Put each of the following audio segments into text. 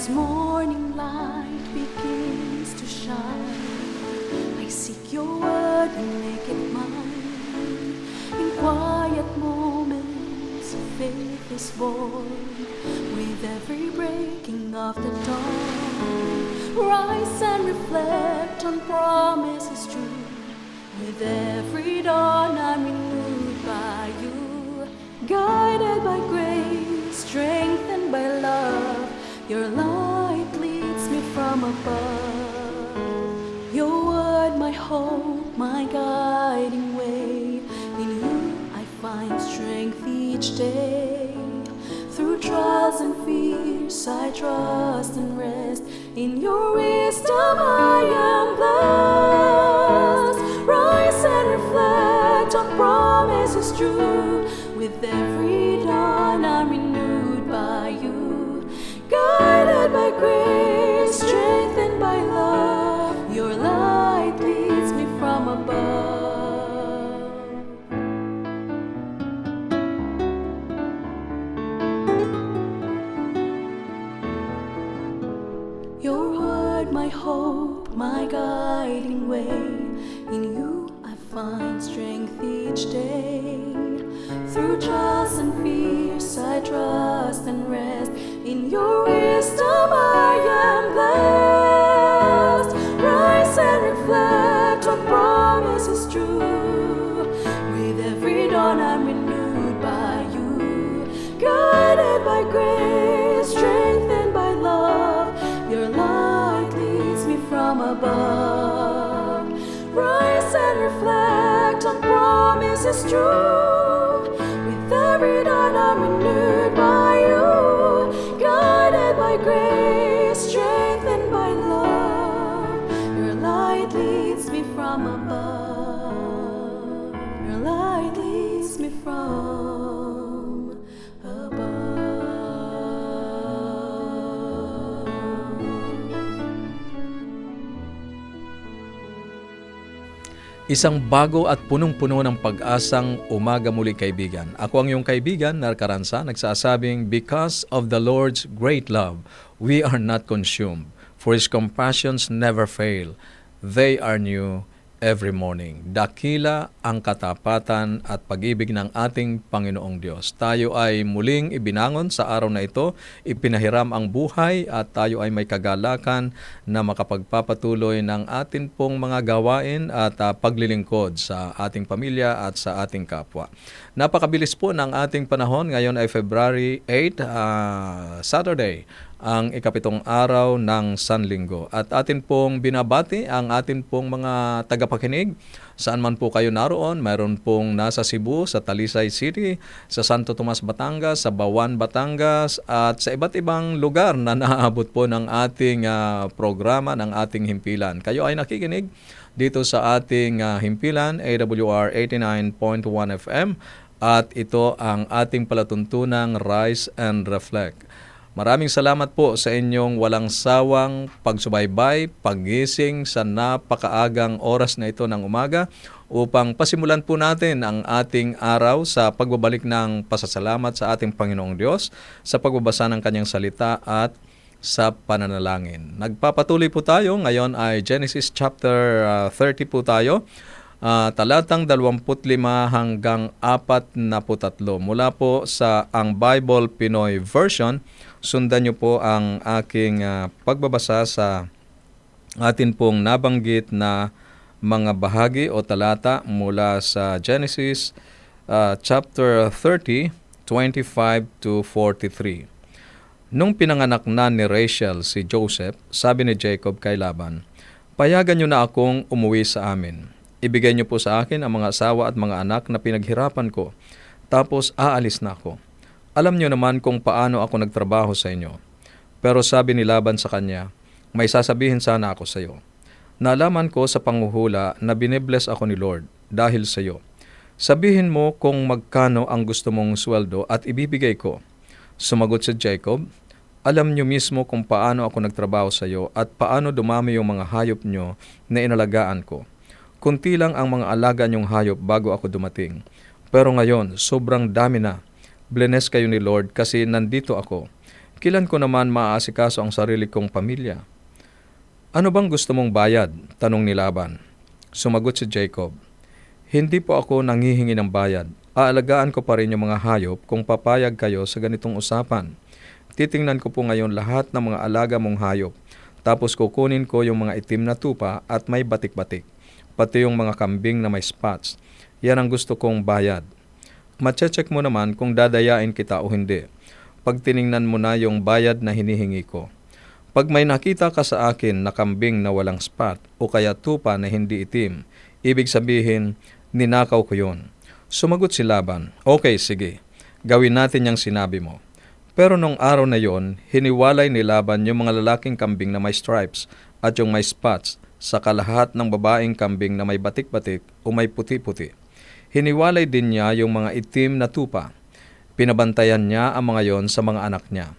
As morning light begins to shine, I seek your word and make it mine. In quiet moments, faith is born. With every breaking of the dawn, rise and reflect on promises true. With every dawn, I'm renewed by you. Guided by grace, strengthened by love, your light leads me from above. Your word, my hope, my guiding way. In you I find strength each day. Through trials and fears I trust and rest. In your wisdom I am blessed. Rise and reflect on promises true. With every dawn I'm renewed by you. Guided by grace, strengthened by love, your light leads me from above. Your word, my hope, my guiding way. In you I find strength each day. Through trials and fears I trust and rest. In your wisdom I am blessed. Rise and reflect on promises true. With every dawn I'm renewed by you. Guided by grace, strengthened by love, your light leads me from above. Rise and reflect on promises true. With every dawn I'm renewed by you. Guided by grace, strengthened by love, your light leads me from above. Your light leads me from above. Isang bago at punong-puno ng pag-asang umaga muli, kaibigan. Ako ang iyong kaibigan, Nar Caranza, nagsasabing, because of the Lord's great love, we are not consumed, for His compassions never fail. They are new every morning. Dakila ang katapatan at pag-ibig ng ating Panginoong Diyos. Tayo ay muling ibinangon sa araw na ito, ipinahiram ang buhay at tayo ay may kagalakan na makapagpapatuloy ng atin pong mga gawain at paglilingkod sa ating pamilya at sa ating kapwa. Napakabilis po ng ating panahon. Ngayon ay February 8, Saturday, ang ikapitong araw ng Sanlinggo. At atin pong binabati ang atin pong mga tagapakinig. Saan man po kayo naroon, mayroon pong nasa Cebu, sa Talisay City, sa Santo Tomas, Batangas, sa Bawan, Batangas, at sa iba't ibang lugar na naabot po ng ating programa, ng ating himpilan. Kayo ay nakikinig dito sa ating himpilan, AWR 89.1 FM, at ito ang ating palatuntunang Rise and Reflect. Maraming salamat po sa inyong walang sawang pagsubaybay, paggising sa napakaagang oras na ito ng umaga upang pasimulan po natin ang ating araw sa pagbabalik ng pasasalamat sa ating Panginoong Diyos, sa pagbabasa ng Kanyang salita at sa pananalangin. Nagpapatuloy po tayo. Ngayon ay Genesis chapter 30 po tayo. Talatang 25 hanggang 43. Mula po sa ang Bible Pinoy version. Sundan niyo po ang aking pagbabasa sa atin pong nabanggit na mga bahagi o talata mula sa Genesis chapter 30, 25 to 43. Nung pinanganak na ni Rachel si Joseph, sabi ni Jacob kay Laban, "Payagan niyo na akong umuwi sa amin. Ibigay niyo po sa akin ang mga asawa at mga anak na pinaghirapan ko, tapos aalis na ako. Alam niyo naman kung paano ako nagtrabaho sa inyo." Pero sabi ni Laban sa kanya, "May sasabihin sana ako sa iyo. Nalaman ko sa panghuhula na binibless ako ni Lord dahil sa iyo. Sabihin mo kung magkano ang gusto mong sweldo at ibibigay ko." Sumagot si Jacob, "Alam niyo mismo kung paano ako nagtrabaho sa iyo at paano dumami yung mga hayop niyo na inalagaan ko. Kunti lang ang mga alaga niyong hayop bago ako dumating. Pero ngayon, sobrang dami na. Bless kayo ni Lord kasi nandito ako. Kailan ko naman maaasikaso ang sarili kong pamilya? Ano bang gusto mong bayad? Tanong ni Laban. Sumagot si Jacob, hindi po ako nanghihingi ng bayad. Aalagaan ko pa rin yung mga hayop kung papayag kayo sa ganitong usapan. Titingnan ko po ngayon lahat ng mga alaga mong hayop. Tapos kukunin ko yung mga itim na tupa at may batik-batik. Pati yung mga kambing na may spots. Yan ang gusto kong bayad. Mache-check mo naman kung dadayain kita o hindi. Pag tiningnan mo na yung bayad na hinihingi ko. Pag may nakita ka sa akin na kambing na walang spot o kaya tupa na hindi itim, ibig sabihin, ninakaw ko yun. Sumagot si Laban, okay, sige, gawin natin yung sinabi mo. Pero nung araw na yon, hiniwalay ni Laban yung mga lalaking kambing na may stripes at yung may spots sa kalahat ng babaeng kambing na may batik-batik o may puti-puti. Hiniwalay din niya yung mga itim na tupa. Pinabantayan niya ang mga yon sa mga anak niya.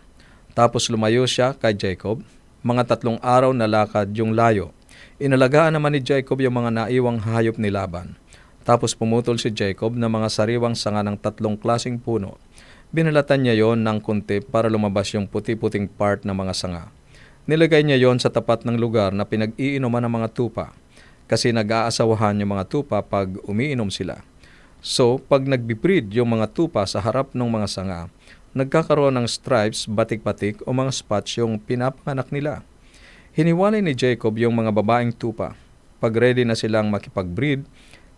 Tapos lumayo siya kay Jacob. Mga 3 araw na lakad yung layo. Inalagaan naman ni Jacob yung mga naiwang hayop ni Laban. Tapos pumutol si Jacob ng mga sariwang sanga ng 3 klaseng puno. Binalatan niya yon ng kunti para lumabas yung puti-puting part ng mga sanga. Nilagay niya yon sa tapat ng lugar na pinag-iinuman ng mga tupa. Kasi nag-aasawahan yung mga tupa pag umiinom sila. So, pag nagbi-breed yung mga tupa sa harap ng mga sanga, nagkakaroon ng stripes, batik-batik o mga spots yung pinapanganak nila. Hiniwalay ni Jacob yung mga babaeng tupa. Pag ready na silang makipag-breed,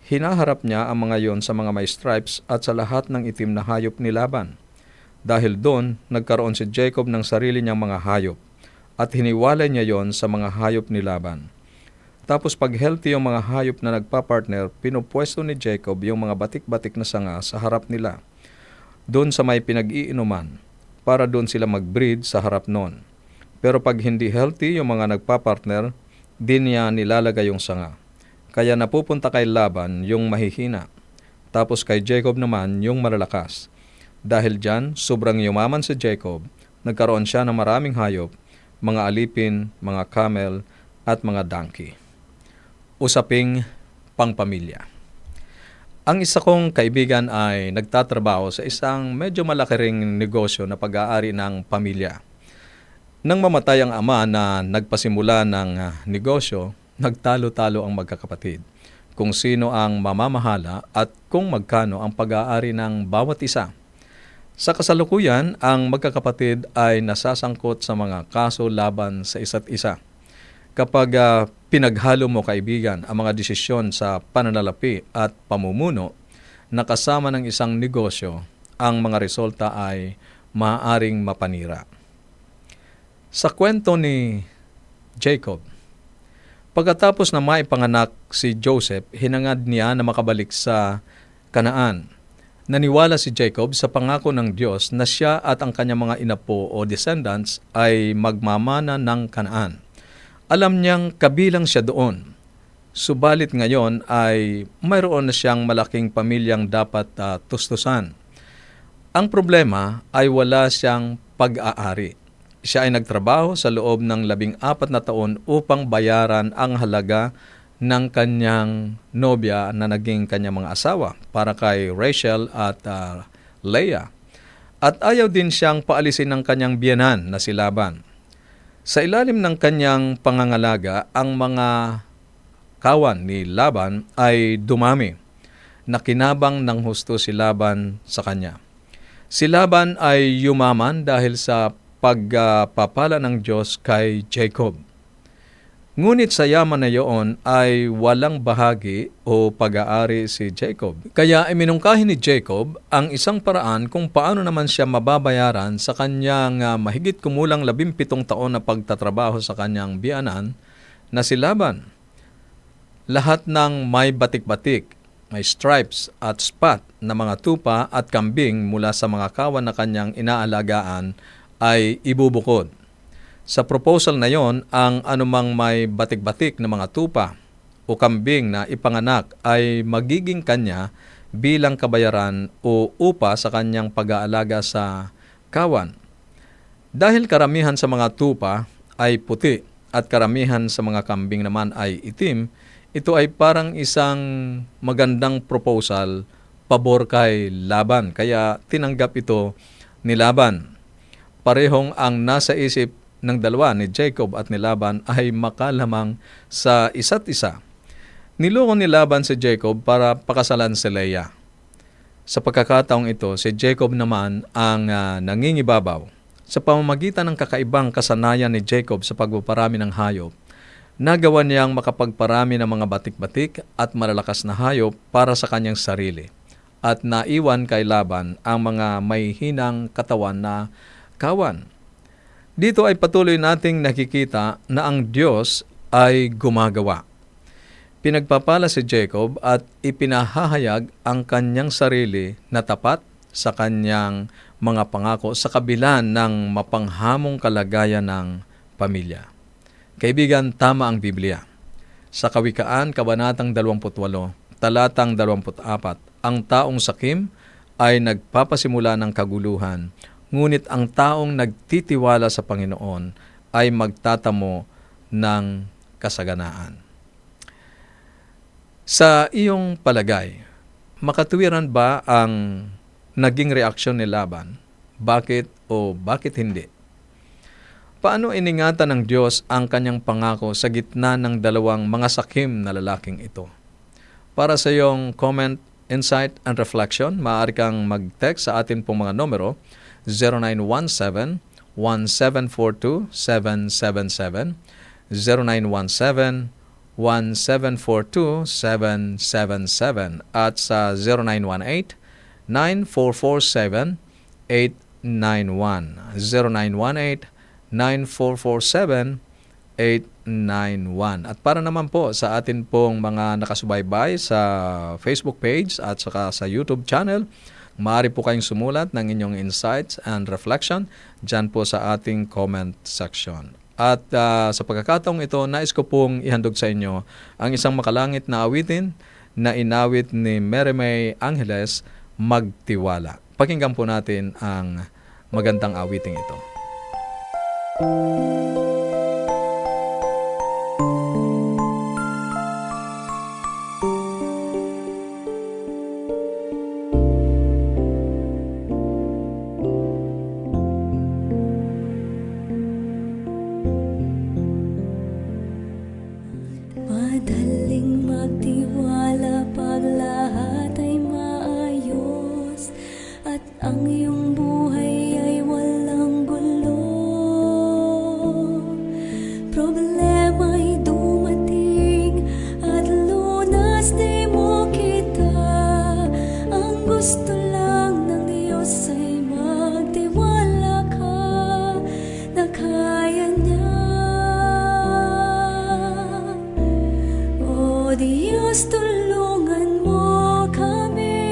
hinaharap niya ang mga yon sa mga may stripes at sa lahat ng itim na hayop ni Laban. Dahil doon, nagkaroon si Jacob ng sarili niyang mga hayop at hiniwalay niya yon sa mga hayop ni Laban. Tapos pag healthy yung mga hayop na nagpa-partner, pinupwesto ni Jacob yung mga batik-batik na sanga sa harap nila. Doon sa may pinag-iinuman, para doon sila mag-breed sa harap noon. Pero pag hindi healthy yung mga nagpa-partner, di niya nilalagay yung sanga. Kaya napupunta kay Laban yung mahihina. Tapos kay Jacob naman yung malalakas. Dahil dyan, sobrang yumaman si Jacob, nagkaroon siya ng maraming hayop, mga alipin, mga camel, at mga donkey. Usaping pangpamilya. Ang isa kong kaibigan ay nagtatrabaho sa isang medyo malaki ring negosyo na pag-aari ng pamilya. Nang mamatay ang ama na nagpasimula ng negosyo, nagtalo-talo ang magkakapatid kung sino ang mamamahala at kung magkano ang pag-aari ng bawat isa. Sa kasalukuyan, ang magkakapatid ay nasasangkot sa mga kaso laban sa isa't isa. Kapag pinaghalo mo, kaibigan, ang mga desisyon sa pananalapi at pamumuno na kasama ng isang negosyo, ang mga resulta ay maaaring mapanira. Sa kwento ni Jacob, pagkatapos na maipanganak si Joseph, hinangad niya na makabalik sa Kanaan. Naniwala si Jacob sa pangako ng Diyos na siya at ang kanyang mga inapo o descendants ay magmamana ng Kanaan. Alam niyang kabilang siya doon. Subalit ngayon ay mayroon na siyang malaking pamilyang dapat tustusan. Ang problema ay wala siyang pag-aari. Siya ay nagtrabaho sa loob ng 14 na taon upang bayaran ang halaga ng kanyang nobya na naging kanyang mga asawa para kay Rachel at Leah. At ayaw din siyang paalisin ng kanyang biyenan na si Laban. Sa ilalim ng kanyang pangangalaga, ang mga kawan ni Laban ay dumami. Nakinabang ng husto si Laban sa kanya. Si Laban ay yumaman dahil sa pagpapala ng Diyos kay Jacob. Ngunit sa yaman na iyon ay walang bahagi o pag-aari si Jacob. Kaya iminungkahi ni Jacob ang isang paraan kung paano naman siya mababayaran sa kanyang mahigit kumulang 17 taon na pagtatrabaho sa kanyang biyanan na si Laban. Lahat ng may batik-batik, may stripes at spot na mga tupa at kambing mula sa mga kawan na kanyang inaalagaan ay ibubukod. Sa proposal na yon, ang anumang may batik-batik na mga tupa o kambing na ipanganak ay magiging kanya bilang kabayaran o upa sa kanyang pag-aalaga sa kawan. Dahil karamihan sa mga tupa ay puti at karamihan sa mga kambing naman ay itim, ito ay parang isang magandang proposal pabor kay Laban. Kaya tinanggap ito ni Laban. parehong ang nasa isip ng dalawa, ni Jacob at ni Laban, ay makalamang sa isa't isa. Niloko ni Laban si Jacob para pakasalan si Leah. Sa pagkakataong ito, si Jacob naman ang nangingibabaw. Sa pamamagitan ng kakaibang kasanayan ni Jacob sa pagpaparami ng hayop, nagawa niyang makapagparami ng mga batik-batik at malalakas na hayop para sa kanyang sarili, at naiwan kay Laban ang mga may hinang katawan na kawan. Dito ay patuloy nating nakikita na ang Diyos ay gumagawa. Pinagpapala si Jacob at ipinahahayag ang kanyang sarili na tapat sa kanyang mga pangako sa kabila ng mapanghamong kalagayan ng pamilya. Kaibigan, tama ang Biblia. Sa Kawikaan, Kabanatang 28, Talatang 24, ang taong sakim ay nagpapasimula ng kaguluhan, ngunit ang taong nagtitiwala sa Panginoon ay magtatamo ng kasaganaan. Sa iyong palagay, makatuwiran ba ang naging reaksyon ni Laban? Bakit o bakit hindi? Paano iningatan ng Diyos ang kanyang pangako sa gitna ng dalawang mga sakim na lalaking ito? Para sa iyong comment, insight, and reflection, maaari kang mag-text sa atin pong mga numero 0917-1742-777, 0917-1742-777, at sa 0918-9447-891, 0918-9447-891. At para naman po sa atin pong mga nakasubaybay sa Facebook page at saka sa YouTube channel, maaari po kayong sumulat ng inyong insights and reflection dyan po sa ating comment section. At sa pagkakataong ito, nais ko pong ihandog sa inyo ang isang makalangit na awitin na inawit ni Mary May Angeles, Magtiwala. Pakinggan po natin ang magandang awiting ito. Madaling magtiwala pag lahat ay maayos at ang iyong buhay ay walang gulo. Problema'y dumating at lunas di mo kita. Ang gusto lang ng Diyos ay magtiwala ka na kaya niya. O Diyos, tulungan mo kami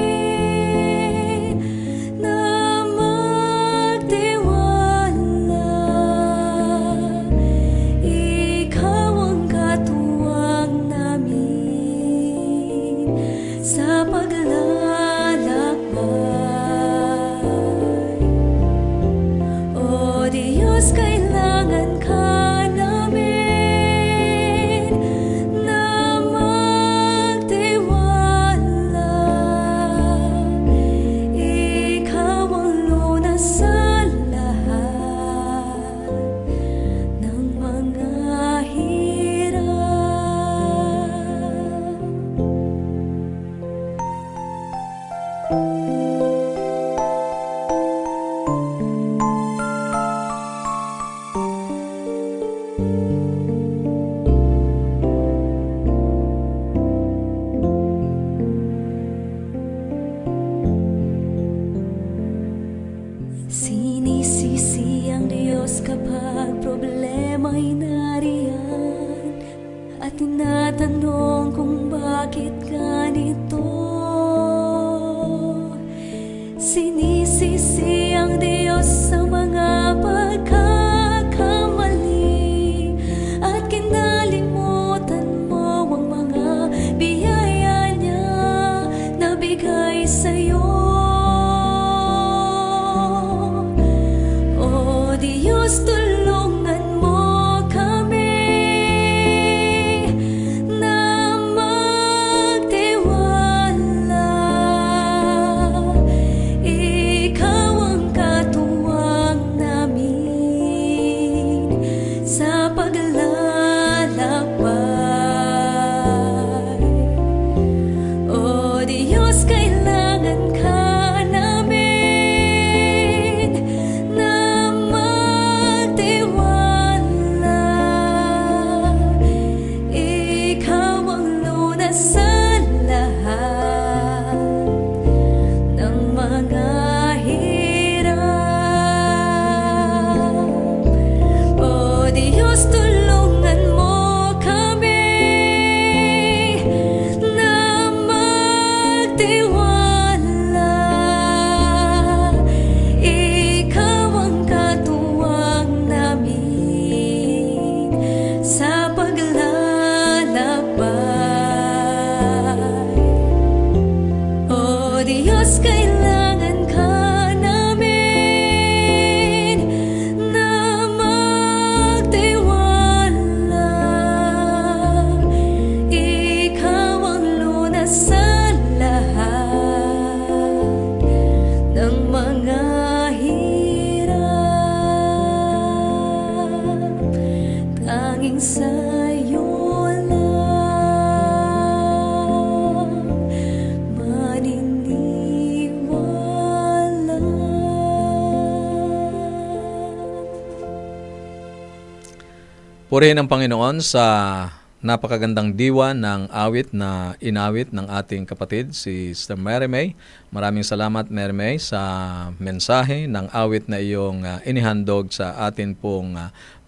na magtiwala. Ikaw ang katuwang namin sa paglalakbay. O Diyos, kailangan ka namin na magtiwala. Ikaw ang lunas sa lahat ng mga hirap. Sinisisi ang Diyos kapag problema'y nariyan at tinatanong kung bakit ganito. Sinisisi ang Diyos sa mga pagkakamali at kinalimutan mo ang mga biyaya niya na bigay sa'yo. O Diyos, tulungan mo kami na magtiwala. Ikaw ang katuwang namin Diyos, kailangan ka namin na magtiwala. Ikaw ang lunas sa lahat ng mga hirap. Tanging sa'yo purihin ang Panginoon sa napakagandang diwa ng awit na inawit ng ating kapatid, si Sister Mary May. Maraming salamat, Mary May, sa mensahe ng awit na iyong inihandog sa atin pong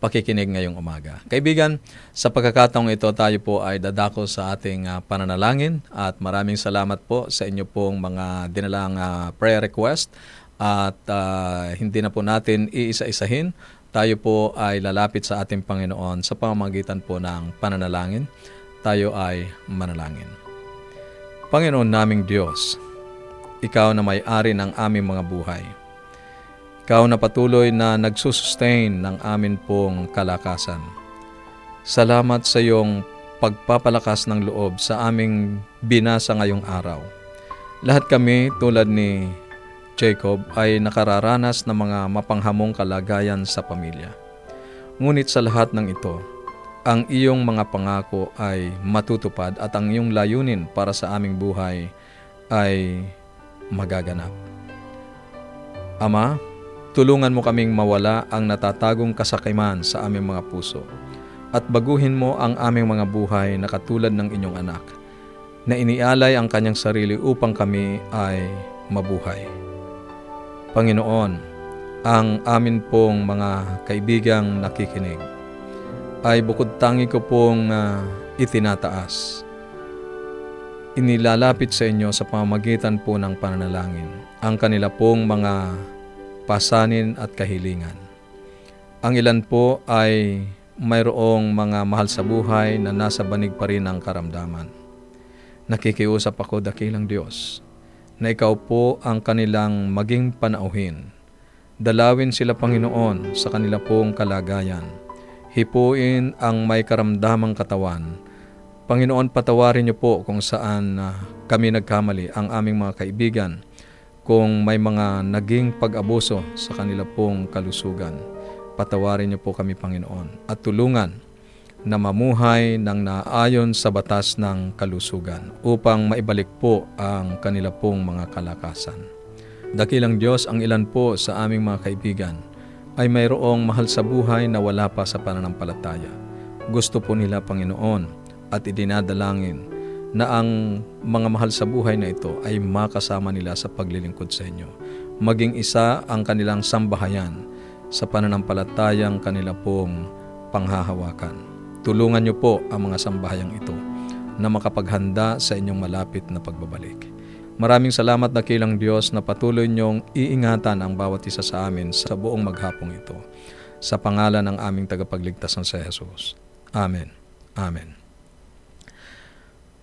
pakikinig ngayong umaga. Kaibigan, sa pagkakataong ito, tayo po ay dadako sa ating pananalangin at maraming salamat po sa inyo pong mga dinalang prayer request at hindi na po natin iisa-isahin. Tayo po ay lalapit sa ating Panginoon sa pamamagitan po ng pananalangin. Tayo ay manalangin. Panginoon naming Diyos, Ikaw na may-ari ng aming mga buhay. Ikaw na patuloy na nagsusustain ng amin pong kalakasan. Salamat sa iyong pagpapalakas ng loob sa aming binasa ngayong araw. Lahat kami tulad ni Jacob ay nakararanas ng mga mapanghamong kalagayan sa pamilya. Ngunit sa lahat ng ito, ang iyong mga pangako ay matutupad at ang iyong layunin para sa aming buhay ay magaganap. Ama, tulungan mo kaming mawala ang natatagong kasakiman sa aming mga puso at baguhin mo ang aming mga buhay na katulad ng inyong anak na inialay ang kanyang sarili upang kami ay mabuhay. Panginoon, ang amin pong mga kaibigang nakikinig ay bukod tangi ko pong itinataas. Inilalapit sa inyo sa pamamagitan po ng pananalangin ang kanila pong mga pasanin at kahilingan. Ang ilan po ay mayroong mga mahal sa buhay na nasa banig pa rin ng karamdaman. Nakikiusap ako, dakilang Diyos, na ikaw po ang kanilang maging panauhin. Dalawin sila, Panginoon, sa kanila pong kalagayan. Hipuin ang may karamdamang katawan. Panginoon, patawarin niyo po kung saan kami nagkamali, ang aming mga kaibigan, kung may mga naging pag-abuso sa kanila pong kalusugan. Patawarin niyo po kami, Panginoon, at tulungan na mamuhay ng naayon sa batas ng kalusugan upang maibalik po ang kanila pong mga kalakasan. Dakilang Diyos, ang ilan po sa aming mga kaibigan ay mayroong mahal sa buhay na wala pa sa pananampalataya. Gusto po nila, Panginoon, at idinadalangin na ang mga mahal sa buhay na ito ay makasama nila sa paglilingkod sa inyo. Maging isa ang kanilang sambahayan sa pananampalatayang kanila pong panghahawakan. Tulungan niyo po ang mga sambahayang ito na makapaghanda sa inyong malapit na pagbabalik. Maraming salamat, dakilang Diyos, na patuloy niyong iingatan ang bawat isa sa amin sa buong maghapong ito. Sa pangalan ng aming tagapagligtas na si Jesus. Amen. Amen.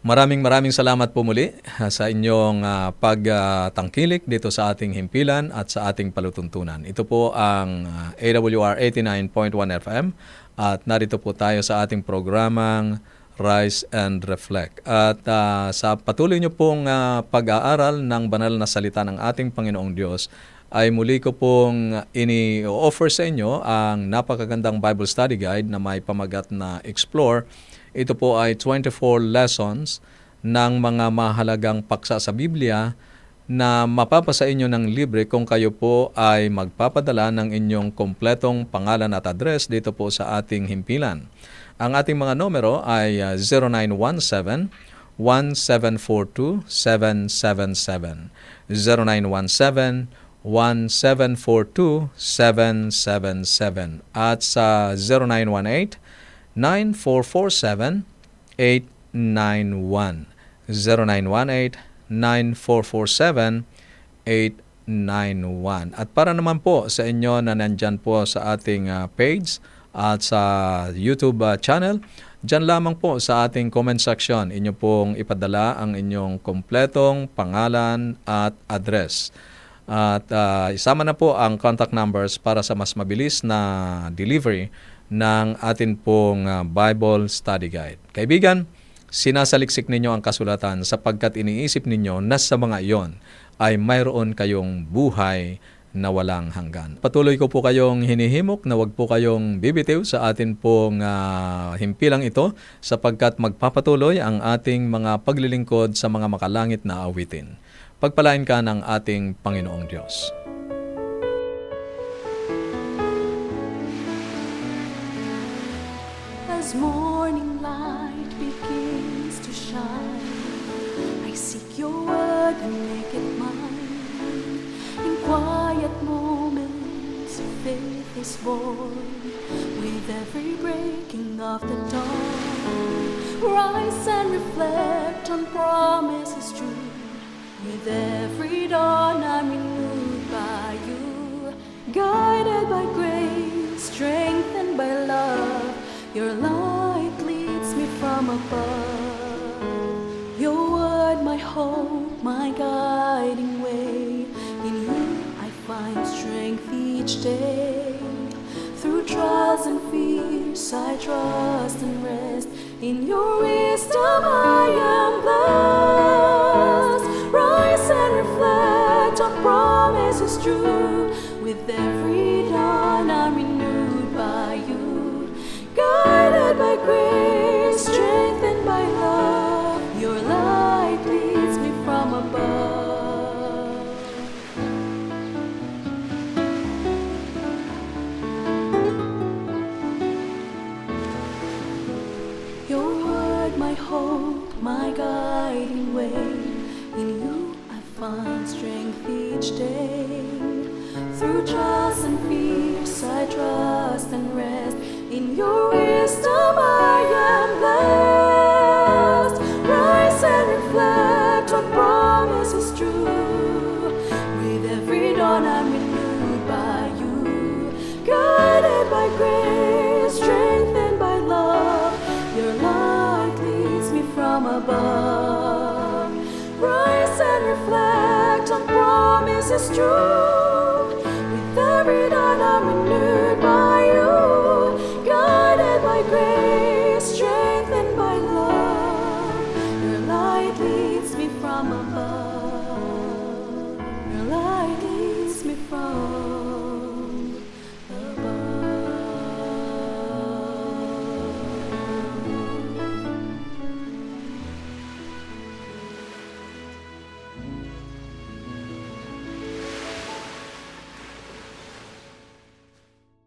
Maraming salamat po muli sa inyong pagtangkilik dito sa ating himpilan at sa ating palutuntunan. Ito po ang AWR 89.1 FM at narito po tayo sa ating programang Rise and Reflect. At sa patuloy niyo pong pag-aaral ng banal na salita ng ating Panginoong Diyos, ay muli ko pong ini-offer sa inyo ang napakagandang Bible Study Guide na may pamagat na Explore. Ito po ay 24 lessons ng mga mahalagang paksa sa Biblia na mapapasa inyo ng libre kung kayo po ay magpapadala ng inyong kompletong pangalan at address dito po sa ating himpilan. Ang ating mga numero ay 0917-1742-777. 0917-1742-777 at sa 0918-9447-891. 0918-9447-891. At para naman po sa inyo na nandyan po sa ating page at sa YouTube channel. Diyan lamang po sa ating comment section, inyo pong ipadala ang inyong kompletong pangalan at address. At isama na po ang contact numbers para sa mas mabilis na delivery ng atin pong Bible Study Guide. Kaibigan, sinasaliksik ninyo ang kasulatan sapagkat iniisip ninyo na sa mga iyon ay mayroon kayong buhay na walang hanggan. Patuloy ko po kayong hinihimok na wag po kayong bibitiw sa atin pong himpilang ito sapagkat magpapatuloy ang ating mga paglilingkod sa mga makalangit na awitin. Pagpalain ka ng ating Panginoong Diyos. As morning light begins to shine, I seek your word and make it mine. In quiet moments, faith is born. With every breaking of the dawn, rise and reflect on promises true. With every dawn, I'm renewed by you, guided by grace, strengthened by love. Your light leads me from above. Your word, my hope, my guiding way. In you I find strength each day. Through trials and fears I trust and rest. In your wisdom I am blessed. Rise and reflect on promises true. With every dawn I'm renewed by you, guided by grace, strengthened by love. Your light leads me from above. Your word, my hope, my guiding way. In you I find strength each day. Through trials and fears I trust and rest. In your wisdom I am blessed. Rise and reflect on promises true. With every dawn I'm renewed by you, guided by grace, strengthened by love. Your light leads me from above. Rise and reflect on promises true.